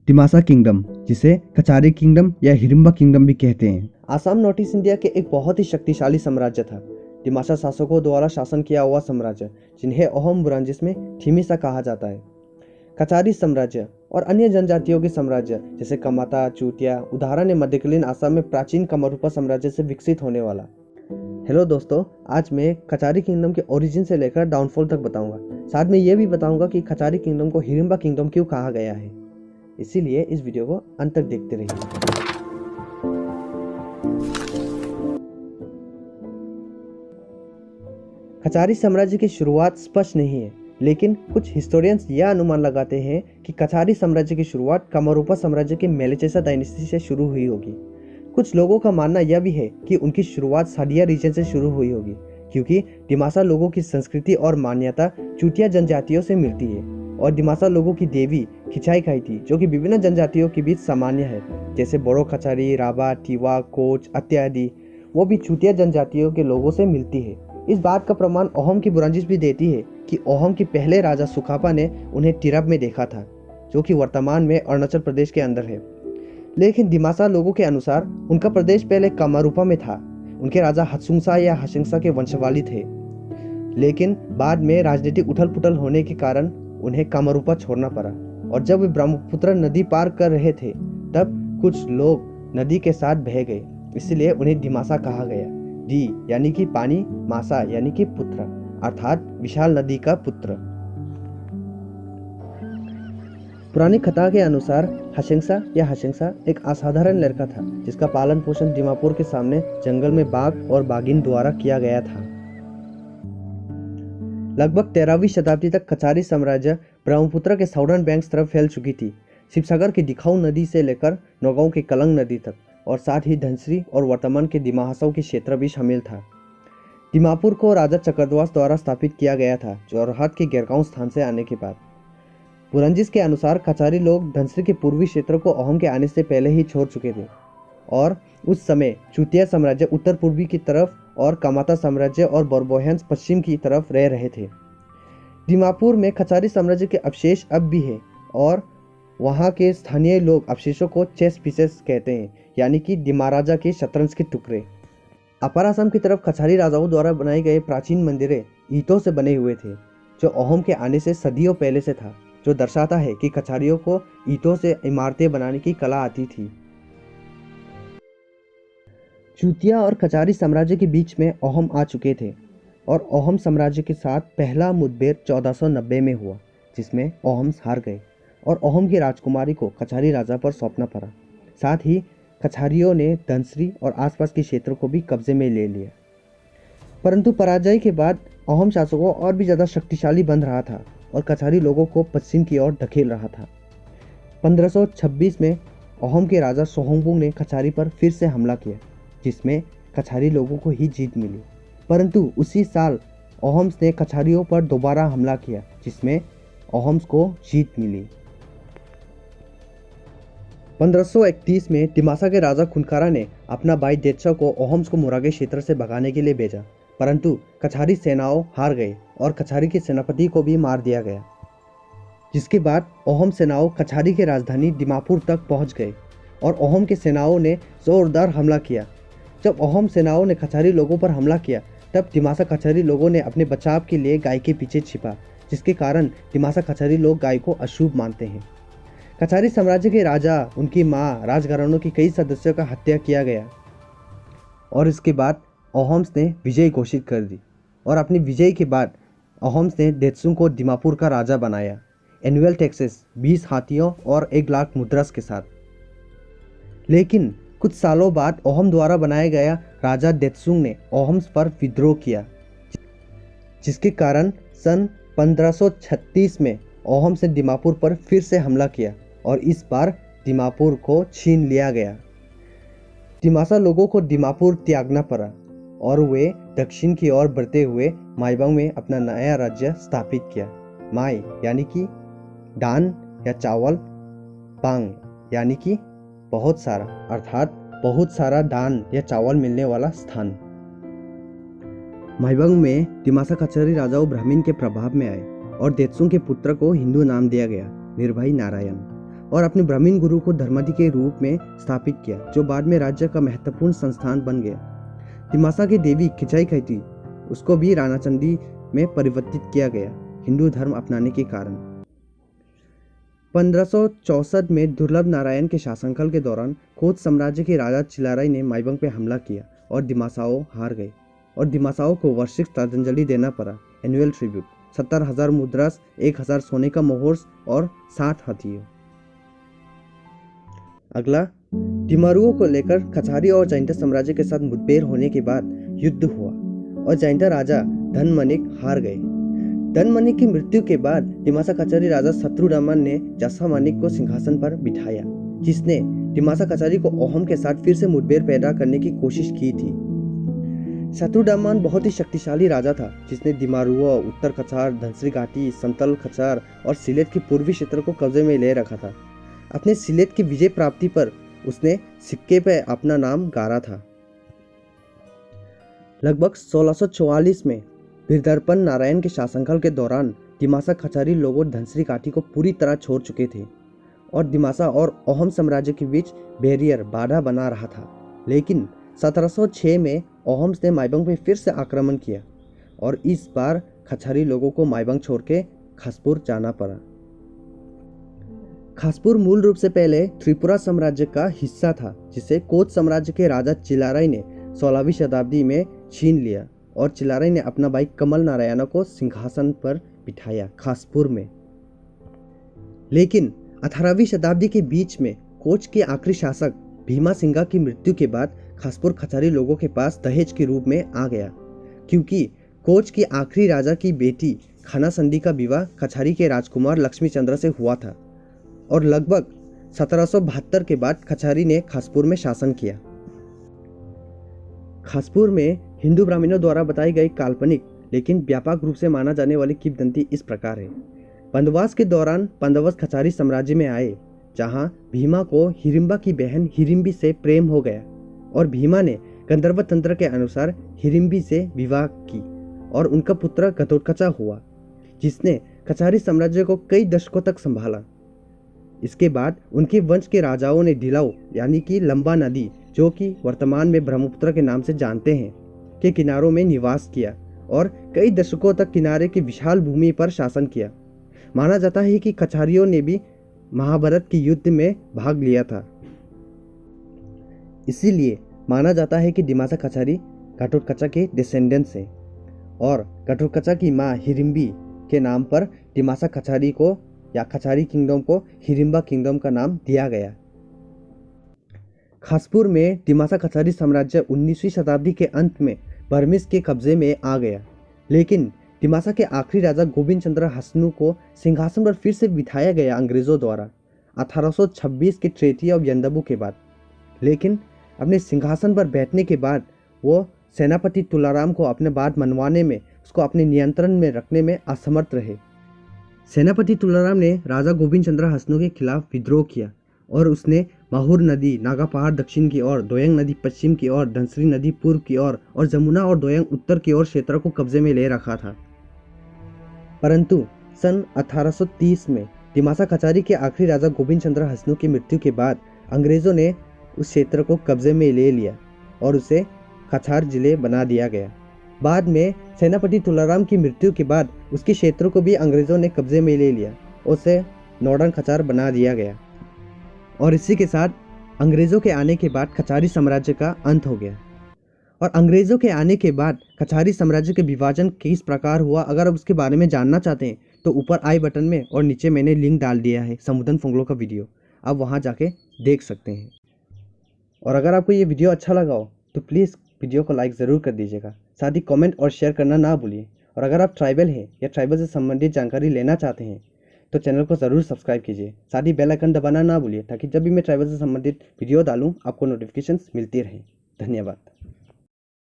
Dimasa kingdom, जिसे Kachari kingdom या Hidimba kingdom भी कहते हैं, आसाम नॉर्थ ईस्ट इंडिया के एक बहुत ही शक्तिशाली साम्राज्य था। दिमासा शासकों द्वारा शासन किया हुआ साम्राज्य, जिन्हें अहोम बुरांजिस में थिमिसा कहा जाता है। कचारी साम्राज्य और अन्य जनजातियों के साम्राज्य जैसे कमाता, चूतिया उदाहरण है मध्यकालीन आसाम में प्राचीन कमरूपा साम्राज्य से विकसित होने वाला। हेलो दोस्तों, आज मैं कचारी किंगडम के ओरिजिन से लेकर डाउनफॉल तक बताऊंगा। साथ में ये भी बताऊंगा कि कचारी किंगडम को हिडिंबा किंगडम क्यों कहा गया है। इसीलिए इस वीडियो को अंत तक देखते रहिए। कचारी साम्राज्य की शुरुआत स्पष्ट नहीं है, लेकिन कुछ हिस्टोरियंस यह अनुमान लगाते हैं कि कचारी साम्राज्य की शुरुआत कमरूपा साम्राज्य के मेलिचेसा डायनेस्टी से शुरू हुई होगी। कुछ लोगों का मानना यह भी है कि उनकी शुरुआत साडिया रीजन से शुरू हुई होगी, क्योंकि दिमासा लोगों की संस्कृति और मान्यता चूतिया जनजातियों से मिलती है और दिमासा लोगों की देवी खिचाई खाइती, जो कि विभिन्न जनजातियों के बीच सामान्य है, जैसे बोरो कचारी, राभा, टीवा, कोच इत्यादि, वो भी चूतिया जनजातियों के लोगों से मिलती है। इस बात का प्रमाण अहोम की बुरांजिस भी देती है कि अहोम के पहले राजा सुखापा ने उन्हें तिरप में देखा था, जो कि वर्तमान में अरुणाचल प्रदेश के अंदर है। लेकिन दिमासा लोगों के अनुसार उनका प्रदेश पहले कामारूपा में था। उनके राजा हत्सुंगसा या हशिंगसा के वंशवाली थे, लेकिन बाद में राजनीतिक उथल पुथल होने के कारण उन्हें कामारूपा छोड़ना पड़ा। और जब वे ब्रह्मपुत्र नदी पार कर रहे थे, तब कुछ लोग नदी के साथ बह गए, इसलिए उन्हें दिमासा कहा गया। दी यानी कि पानी, मासा यानी कि पुत्र, अर्थात विशाल नदी का पुत्र। पुरानी कथा के अनुसार हशिंगसा या हशिंगसा एक असाधारण लड़का था, जिसका पालन पोषण दिमापुर के सामने जंगल में बाघ और बाघिन द्वारा किया गया था। लगभग 13वीं शताब्दी तक कचारी साम्राज्य ब्रह्मपुत्र के साउदर्न बैंक्स तरफ फैल चुकी थी, शिवसागर की दिखाऊ नदी से लेकर नौगांव के कलंग नदी तक, और साथ ही धनश्री और वर्तमान के दिमा हसाओ के क्षेत्र भी शामिल था। दिमापुर को राजा चक्रध्वज द्वारा स्थापित किया गया था, जोरहाट के गिरगांव स्थान से आने के बाद। बुरंजिस के अनुसार कचारी लोग धनश्री के पूर्वी क्षेत्र को अहोम के आने से पहले ही छोड़ चुके थे, और उस समय चूतिया साम्राज्य उत्तर पूर्वी की तरफ और कमाता साम्राज्य और बोरबोहेंस पश्चिम की तरफ रह रहे थे। दिमापुर में कचारी साम्राज्य के अवशेष अब भी है, और वहाँ के स्थानीय लोग अवशेषों को चेस पीसेस कहते हैं, यानी कि दिमाराजा के शतरंज के टुकड़े। अपर असम की तरफ कचारी राजाओं द्वारा बनाए गए प्राचीन मंदिरें ईंटों से बने हुए थे, जो अहोम के आने से सदियों पहले से था, जो दर्शाता है कि कचारियों को ईंटों से इमारतें बनाने की कला आती थी। चूतिया और कचारी साम्राज्य के बीच में अहोम आ चुके थे, और अहोम साम्राज्य के साथ पहला मुठभेड़ 1490 में हुआ, जिसमें अहोम्स हार गए और अहोम की राजकुमारी को कचारी राजा पर सौंपना पड़ा। साथ ही कचारियों ने धनश्री और आसपास के क्षेत्रों को भी कब्जे में ले लिया। परंतु पराजय के बाद अहोम शासकों और भी ज़्यादा शक्तिशाली बन रहा था और कचारी लोगों को पश्चिम की ओर धकेल रहा था। 1526 में अहोम के राजा सोहोंगबुंग ने कचारी पर फिर से हमला किया, जिसमें कचारी लोगों को ही जीत मिली। परंतु उसी साल अहोम्स ने कचारियों पर दोबारा हमला किया, जिसमें अहोम्स को जीत मिली। 1531 में दिमासा के राजा खुनकारा ने अपना भाई देत्सा को अहोम्स को मुरागे क्षेत्र से भगाने के लिए भेजा, परंतु कचारी सेनाओं हार गए और कचारी के सेनापति को भी मार दिया गया। जिसके बाद अहोम सेनाओं कचारी की राजधानी दिमापुर तक पहुंच गए और अहोम के सेनाओं ने जोरदार हमला किया। जब अहोम सेनाओं ने कचारी लोगों पर हमला किया, तब दिमासा कचारी लोगों ने अपने बचाव के लिए गाय के पीछे छिपा, जिसके कारण दिमासा कचारी लोग गाय को अशुभ मानते हैं। कचारी साम्राज्य के राजा, उनकी माँ, राजघरानों के कई सदस्यों का हत्या किया गया, और इसके बाद अहोम्स ने विजय घोषित कर दी। और अपनी विजय के बाद अहोम्स ने देत्सुंग को दिमापुर का राजा बनाया, एनुअल टैक्सेस 20 हाथियों और 1 लाख मुद्रास के साथ। लेकिन कुछ सालों बाद अहोम द्वारा बनाया गया राजा देत्सुंग ने अहोम्स पर विद्रोह किया, जिसके कारण सन 1536 में अहोम्स ने दिमापुर पर फिर से हमला किया और इस बार दिमापुर को छीन लिया गया। दिमासा लोगों को दिमापुर त्यागना पड़ा और वे दक्षिण की ओर बढ़ते हुए माईबांग में अपना नया राज्य स्थापित किया। माई यानी कि दान या चावल, बांग यानी कि बहुत सारा, अर्थात बहुत सारा धान या चावल मिलने वाला स्थान। माईबांग में दिमासा कचारी राजाओं ब्राह्मण के प्रभाव में आए और देत्सुंग के पुत्र को हिंदू नाम दिया गया, निर्भय नारायण। और अपने ब्राह्मण गुरु को धर्माधि के रूप में स्थापित किया, जो बाद में राज्य का महत्वपूर्ण संस्थान बन गया। दिमासा की देवी खिचाई खैती उसको भी रानाचंदी में परिवर्तित किया गया हिंदू धर्म अपनाने के कारण। 1564 में दुर्लभ नारायण के शासनकाल के दौरान कोच साम्राज्य के राजा चिलाराय ने माइबंग पर हमला किया और दिमासाओ हार गए और दिमासाओ को वार्षिक श्रद्धांजलि देना पड़ा, एनुअल ट्रिब्यूट, 70,000 मुद्रास, 1,000 सोने का मोहर्स और 60 हाथियों। अगला, तिमारुओं को लेकर कछारी और जैंता साम्राज्य के साथ मुठभेड़ होने के बाद युद्ध हुआ और जैंता राजा धनमनिक हार गए। धनमनिक की मृत्यु के बाद दिमासा कछारी राजा शत्रुडामन ने जसामानिक को सिंहासन पर बिठाया, जिसने दिमासा कछारी को अहोम के साथ फिर से मुठभेड़ पैदा करने की कोशिश की थी। शत्रुडामन बहुत ही शक्तिशाली राजा था, जिसने दिमारुआ, उत्तर कछार, धनसरी घाटी, संतल कछार और सिलेट के पूर्वी क्षेत्र को कब्जे में ले रखा था। अपने सिलेट की विजय प्राप्ति पर उसने सिक्के पर अपना नाम गाड़ा था। लगभग 1644 में बिरदर्पण नारायण के शासनकाल के दौरान दिमासा कछारी लोगों धनसरी घाटी को पूरी तरह छोड़ चुके थे और दिमासा और अहोम साम्राज्य के बीच बैरियर बाधा बना रहा था। लेकिन 1706 में अहोम्स ने माइबंग में फिर से आक्रमण किया और इस बार कछारी लोगों को माइबंग छोड़ के खासपुर जाना पड़ा। खासपुर मूल रूप से पहले त्रिपुरा साम्राज्य का हिस्सा था, जिसे कोच साम्राज्य के राजा चिलाराय ने 16वीं शताब्दी में छीन लिया और चिलाराय ने अपना भाई कमल नारायण को सिंहासन पर बिठाया खासपुर में। लेकिन 18वीं शताब्दी के बीच में कोच के आखिरी शासक भीमा सिंघा की मृत्यु के बाद खासपुर कछारी लोगों के पास दहेज के रूप में आ गया, क्योंकि कोच की आखिरी राजा की बेटी खाना संधि का विवाह कछारी के राजकुमार लक्ष्मी चंद्र से हुआ था और लगभग 1772 के बाद कछारी ने खासपुर में शासन किया। खासपुर में हिंदू ब्राह्मणों द्वारा बताई गई काल्पनिक लेकिन व्यापक रूप से माना जाने वाली किंवदंती इस प्रकार है। बंदवास के दौरान पांडवस कछारी साम्राज्य में आए, जहां भीमा को हिडिंबा की बहन हिडिंबी से प्रेम हो गया और भीमा ने गंधर्व तंत्र के अनुसार हिडिंबी से विवाह की और उनका पुत्र घटोत्कचा हुआ, जिसने कछारी साम्राज्य को कई दशकों तक संभाला। इसके बाद उनके वंश के राजाओं ने दिलाऊ यानी कि लंबा नदी, जो कि वर्तमान में ब्रह्मपुत्र के नाम से जानते हैं, के किनारों में निवास किया और कई दशकों तक किनारे की विशाल भूमि पर शासन किया। माना जाता है कि कछारियों ने भी महाभारत के युद्ध में भाग लिया था। इसीलिए माना जाता है कि दिमासा कछारी घटोत्कचा के डिसेंडेंट्स हैं और घटोत्कचा की मां हिडिंबी के नाम पर दिमासा कछारी को या कछारी किंगडम को हिडिंबा किंगडम का नाम दिया गया। खासपुर में दिमासा कछारी साम्राज्य 19वीं शताब्दी के अंत में बर्मिस के कब्जे में आ गया, लेकिन दिमासा के आखिरी राजा गोविंद चंद्र हसनू को सिंहासन पर फिर से बिठाया गया अंग्रेजों द्वारा 1826 के ट्रेटी ऑफ यंदबू के बाद। लेकिन अपने सिंहासन पर बैठने के बाद वो सेनापति तुलाराम को अपने बात मनवाने में, उसको अपने नियंत्रण में रखने में असमर्थ रहे। सेनापति तुलाराम ने राजा गोविंद चंद्र हसनू के खिलाफ विद्रोह किया और उसने माहुर नदी, नागा पहाड़ दक्षिण की ओर, दोयंग नदी पश्चिम की ओर, धनसरी नदी पूर्व की ओर और जमुना और दोयंग उत्तर की ओर क्षेत्र को कब्जे में ले रखा था। परंतु सन 1830 में दिमासा कछारी के आखिरी राजा गोविंद चंद्र हसनू की मृत्यु के बाद अंग्रेजों ने उस क्षेत्र को कब्जे में ले लिया और उसे कछार जिले बना दिया गया। बाद में सेनापति तुलाराम की मृत्यु के बाद उसके क्षेत्र को भी अंग्रेजों ने कब्जे में ले लिया, उसे नॉर्दर्न कछार बना दिया गया और इसी के साथ अंग्रेजों के आने के बाद कछारी साम्राज्य का अंत हो गया। और अंग्रेजों के आने के बाद कछारी साम्राज्य के विभाजन किस प्रकार हुआ, अगर आप उसके बारे में जानना चाहते हैं तो ऊपर आई बटन में और नीचे मैंने लिंक डाल दिया है समुदन फोंगलो का वीडियो, आप वहां जाके देख सकते हैं। और अगर आपको ये वीडियो अच्छा लगा हो तो प्लीज़ वीडियो को लाइक ज़रूर कर दीजिएगा, साथ ही कमेंट और शेयर करना ना भूलिए। और अगर आप ट्राइबल हैं या ट्राइबल से संबंधित जानकारी लेना चाहते हैं तो चैनल को ज़रूर सब्सक्राइब कीजिए, साथ ही बेल आइकन दबाना ना भूलिए, ताकि जब भी मैं ट्राइबल से संबंधित वीडियो डालूँ आपको नोटिफिकेशंस मिलती रहे। धन्यवाद।